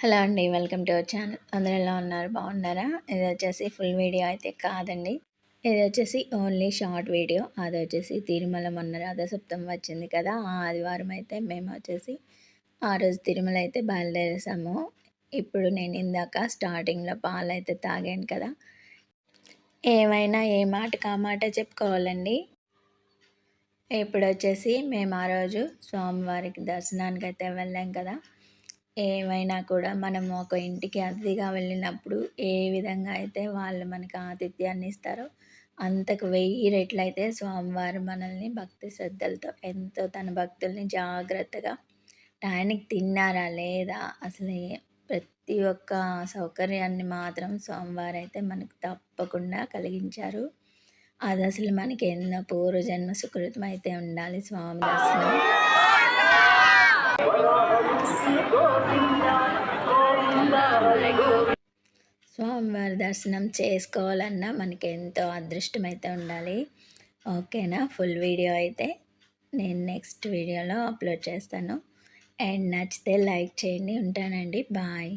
Hello అండి. Welcome to our channel. అందరూ ఎలా ఉన్నారు? బాగున్నారా? ఇది వచ్చేసి ఫుల్ వీడియో అయితే కాదండి. ఇది వచ్చేసి ఓన్లీ షార్ట్ వీడియో. అది వచ్చేసి తిరుమల మొన్న రథసప్తమి వచ్చింది కదా! ఆ ఆదివారం అయితే మేము వచ్చేసి ఆ రోజు తిరుమల అయితే బయలుదేరేసాము. ఇప్పుడు నేను ఇందాక స్టార్టింగ్‌లో పాలైతే తాగాను కదా! ఏమైనా ఏ మాటకి ఆ మాట చెప్పుకోవాలండి. ఇప్పుడొచ్చేసి మేము ఆ రోజు స్వామివారికి దర్శనానికైతే వెళ్ళాం కదా! ఏమైనా కూడా మనం ఒక ఇంటికి అతిథిగా వెళ్ళినప్పుడు ఏ విధంగా అయితే వాళ్ళు మనకి ఆతిథ్యాన్ని ఇస్తారో అంతకు 1000 రెట్లయితే స్వామివారు మనల్ని భక్తి శ్రద్ధలతో ఎంతో తన భక్తుల్ని జాగ్రత్తగా టయానికి తిన్నారా లేదా అసలు ప్రతి ఒక్క సౌకర్యాన్ని మాత్రం స్వామివారైతే మనకు తప్పకుండా కలిగించారు. అది అసలు మనకి ఎన్నో పూర్వజన్మ సుకృతం అయితే ఉండాలి స్వామి దర్శనం. స్వామివారి దర్శనం చేసుకోవాలన్నా మనకి ఎంతో అదృష్టం అయితే ఉండాలి. ఓకేనా? ఫుల్ వీడియో అయితే నేను నెక్స్ట్ వీడియోలో అప్లోడ్ చేస్తాను. అండ్ నచ్చితే లైక్ చేయండి. ఉంటానండి. బాయ్.